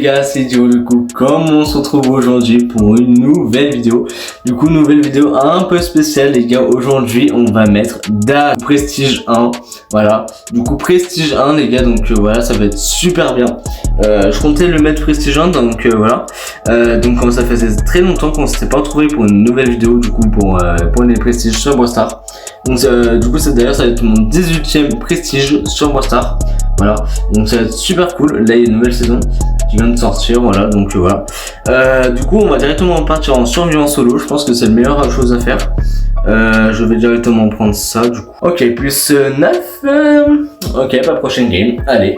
gars, c'est Dio. Du coup, comme on se retrouve aujourd'hui pour une nouvelle vidéo. Du coup, nouvelle vidéo un peu spéciale les gars. Aujourd'hui, on va mettre Daryl Prestige 1. Voilà. Du coup, Prestige 1 les gars. Donc voilà, ça va être super bien. Je comptais le mettre Prestige 1. Donc voilà. Donc comme ça faisait très longtemps qu'on s'était pas retrouvé pour une nouvelle vidéo. Du coup, pour les Prestiges sur Brawl Stars. Donc du coup, d'ailleurs, ça va être mon 18e Prestige sur Brawl Stars. Voilà, donc ça va être super cool. Là il y a une nouvelle saison qui vient de sortir, voilà, donc voilà. Du coup on va directement partir en survivant solo. Je pense que c'est la meilleure chose à faire. Je vais directement prendre ça du coup. Ok, plus 9. Ok, pas prochaine game. Allez,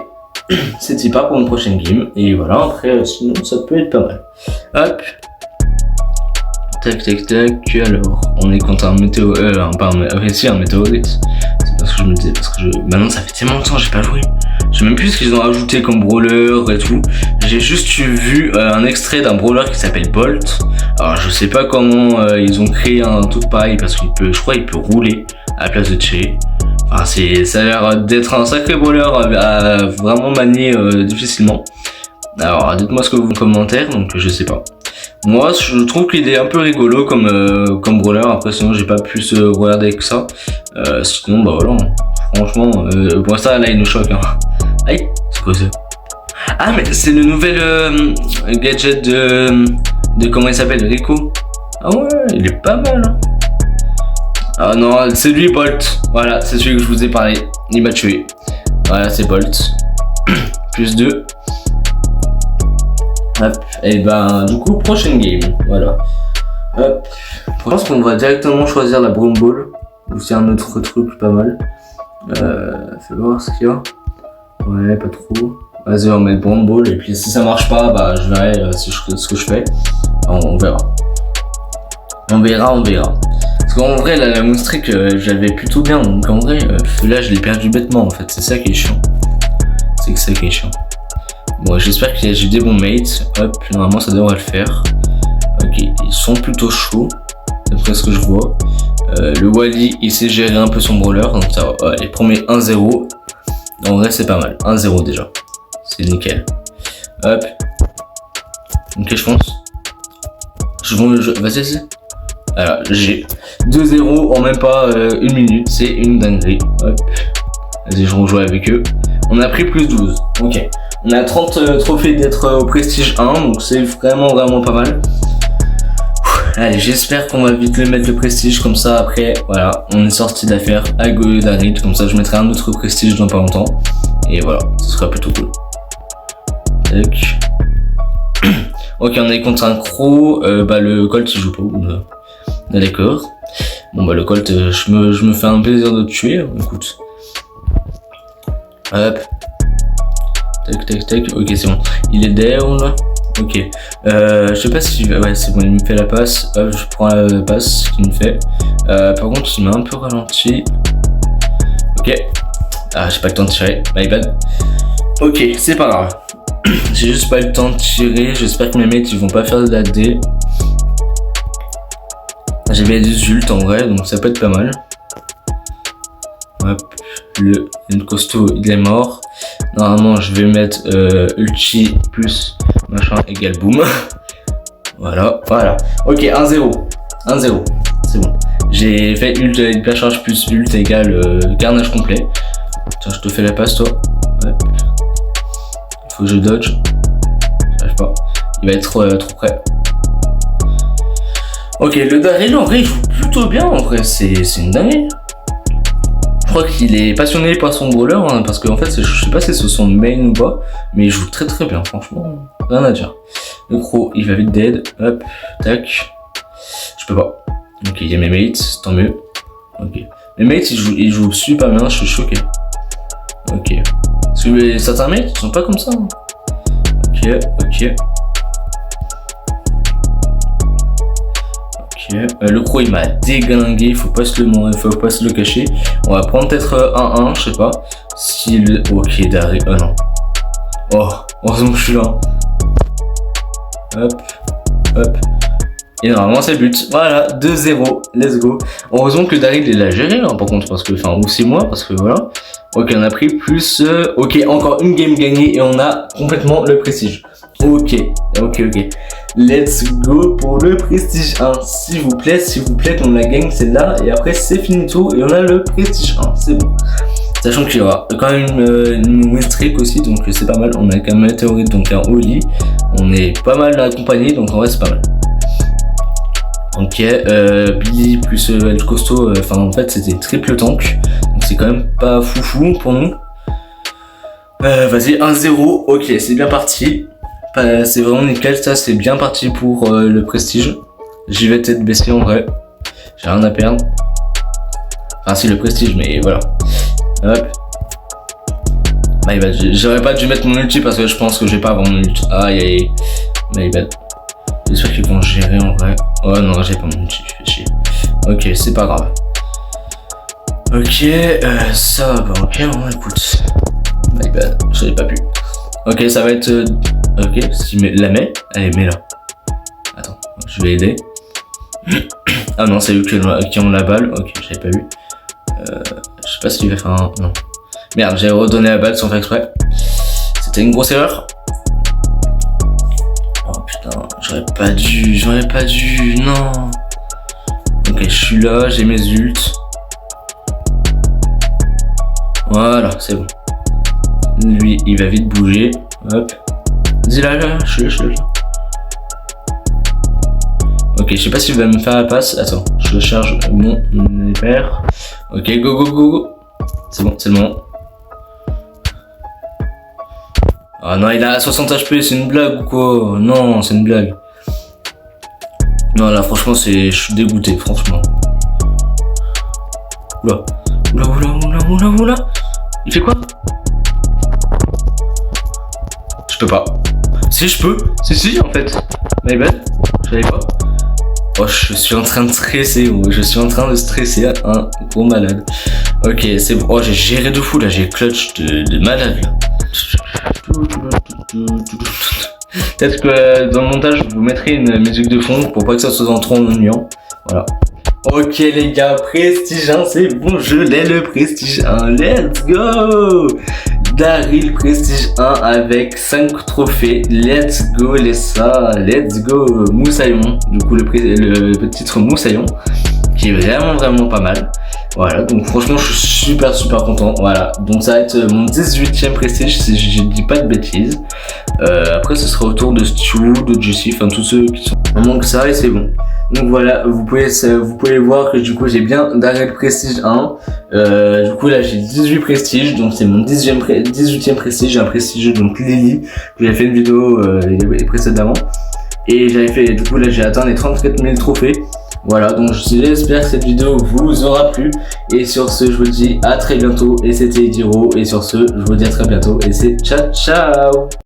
c'est pas pour une prochaine game. Et voilà, après sinon ça peut être pas mal. Hop. Tac tac tac, alors on est contre un météo, un météorite. C'est parce que je me disais, maintenant ça fait tellement longtemps que j'ai pas joué. Je sais même plus ce qu'ils ont ajouté comme brawler et tout. J'ai juste vu un extrait d'un brawler qui s'appelle Bolt. Alors je sais pas comment ils ont créé un truc pareil parce qu'il peut, je crois il peut rouler à la place de tirer. Enfin ça a l'air d'être un sacré brawler à vraiment manier difficilement. Alors dites-moi ce que vous en commentaire, donc je sais pas. Moi je trouve qu'il est un peu rigolo comme brawler. Après sinon j'ai pas plus regardé que ça. Sinon bah voilà, franchement pour ça là il nous choque hein. Aïe, c'est quoi ça? Ah mais c'est le nouvel gadget de comment il s'appelle, Rico. Ah ouais, il est pas mal hein. Ah non, c'est lui Bolt. Voilà, c'est celui que je vous ai parlé. Il m'a tué. Voilà, c'est Bolt. Plus 2. Hop, et ben du coup prochaine game, voilà. Hop, je pense qu'on va directement choisir la Brown Ball. Ou c'est un autre truc pas mal. Fais voir ce qu'il y a. Ouais, pas trop. Vas-y, on met le Brown Ball et puis si ça marche pas, bah je verrai ce que je fais. On verra. On verra. Parce qu'en vrai, la Moonstreak, j'avais plutôt bien. Donc en vrai, là je l'ai perdu bêtement en fait. C'est ça qui est chiant. C'est ça qui est chiant. Bon, j'espère que j'ai des bons mates. Hop, normalement ça devrait le faire. Ok, ils sont plutôt chauds, d'après ce que je vois. Le Wally, il sait gérer un peu son brawler, donc ça va. Allez, premier 1-0. En vrai, c'est pas mal. 1-0 déjà. C'est nickel. Hop. Ok, je pense. Vas-y. Alors, j'ai 2-0 en même pas une minute. C'est une dinguerie. Hop. Vas-y, je rejoue avec eux. On a pris plus 12. Ok. On a 30 trophées d'être au Prestige 1, donc c'est vraiment pas mal. Allez, j'espère qu'on va vite le mettre le Prestige, comme ça après, voilà, on est sorti d'affaire à Daryl, comme ça je mettrai un autre Prestige dans pas longtemps. Et voilà, ce sera plutôt cool. Tac. Ok, on est contre un Crow, le Colt il joue pas, d'accord. Bon bah le Colt, je me fais un plaisir de le tuer, écoute. Hop. Tac, ok c'est bon. Il est down. Ok. Je sais pas si... Ouais c'est bon, il me fait la passe. Hop, je prends la passe qu'il me fait. Par contre il m'a un peu ralenti. Ok. Ah j'ai pas le temps de tirer. My bad. Ok, c'est pas grave. J'ai juste pas eu le temps de tirer. J'espère que mes mates ils vont pas faire de la D. J'ai bien des ults en vrai, donc ça peut être pas mal. Hop. Le costaud il est mort. Normalement je vais mettre ulti plus machin égale boom. voilà. Ok, 1-0. C'est bon. J'ai fait ult hyper charge plus ult égale carnage complet. Tiens, je te fais la passe toi. Ouais. Faut que je dodge. J'arrive pas. Il va être trop près. Ok, le Daryl en vrai il joue plutôt bien en vrai. C'est une dinguerie. Je crois qu'il est passionné par son brawler hein, parce qu'en fait je sais pas si c'est son main ou pas, mais il joue très bien, franchement, rien à dire. Le Crow il va vite dead, hop, tac, je peux pas. Ok, il y a mes mates, tant mieux. Ok, mes mates ils jouent super bien, je suis choqué. Ok, parce que certains mates ils sont pas comme ça. Hein. Ok. Le Crow il m'a déglingué, faut pas se le cacher. On va prendre peut-être 1-1, je sais pas. Ok, Daryl, non. Oh, heureusement que je suis là. Hop. Et normalement c'est but. Voilà, 2-0, let's go. Heureusement que Daryl il l'a géré hein, par contre, parce que, ou c'est moi, parce que voilà. Ok, on a pris plus, ok, encore une game gagnée et on a complètement le prestige. Ok. Let's go pour le prestige 1. S'il vous plaît, qu'on la gagne celle-là. Et après, c'est finito. Et on a le prestige 1. C'est bon. Sachant qu'il y aura quand même une win streak aussi. Donc c'est pas mal. On a quand même un météorite, donc un Oli. On est pas mal accompagné. Donc en vrai, c'est pas mal. Ok. Billy plus El Costaud. Enfin, en fait, c'était triple tank. Donc c'est quand même pas foufou pour nous. Vas-y, 1-0. Ok, c'est bien parti. C'est vraiment nickel, ça c'est bien parti pour le prestige. J'y vais tête baissée en vrai. J'ai rien à perdre. Enfin si, le prestige, mais voilà. Hop. My bad, j'aurais pas dû mettre mon ulti parce que je pense que je vais pas avoir mon ulti. Aïe aïe. My bad. J'espère qu'ils vont gérer en vrai. Oh non, j'ai pas mon ulti, je fais chier. Ok, c'est pas grave. Ok, ça va, ok, on écoute. My bad, j'avais pas pu. Ok, ça va être... Ok, si la met, allez, mets-la. Attends, je vais aider. Ah non, c'est eux qui ont la balle. Ok, j'avais pas vu. Je sais pas s'il va faire un... Non. Merde, j'ai redonné la balle sans faire exprès. C'était une grosse erreur. Oh putain, j'aurais pas dû, non. Ok, je suis là, j'ai mes ults. Voilà, c'est bon. Lui, il va vite bouger. Hop. Dis là, je suis là. Ok, je sais pas s'il va me faire la passe. Attends, je charge mon hyper. Ok, go. C'est bon, c'est le moment. Ah non, il a 60 HP, c'est une blague ou quoi? Non, c'est une blague. Non, là, franchement, je suis dégoûté, franchement. Oula. Il fait quoi? Je peux pas. Si, je peux. Si, en fait. My bad. Je savais pas. Oh, je suis en train de stresser. Je suis en train de stresser. Un gros malade. Ok, c'est bon. Oh, j'ai géré de fou là. J'ai clutch de malade là. Peut-être que dans le montage, je vous mettrai une musique de fond pour pas que ça soit trop ennuyant. Voilà. Ok les gars, prestige 1, c'est bon, je l'ai le prestige 1, let's go! Daryl prestige 1 avec 5 trophées, let's go les ça, let's go! Moussaillon, du coup le petit titre Moussaillon, qui est vraiment pas mal. Voilà, donc franchement je suis super content, voilà. Donc ça va être mon 18ème prestige si je dis pas de bêtises. Après ce sera au tour de Stu, de Jessie, enfin tous ceux qui sont... Il manque ça et c'est bon. Donc voilà, vous pouvez voir que du coup j'ai bien Daryl prestige 1. Du coup là j'ai 18 prestiges, donc c'est mon 18ème prestige, j'ai un prestige donc Lily, que j'ai fait une vidéo précédemment. Et j'avais fait, du coup là j'ai atteint les 34 000 trophées. Voilà, donc j'espère que cette vidéo vous aura plu. Et sur ce, je vous dis à très bientôt. Et c'était Idiro. Et sur ce, je vous dis à très bientôt. Et c'est ciao.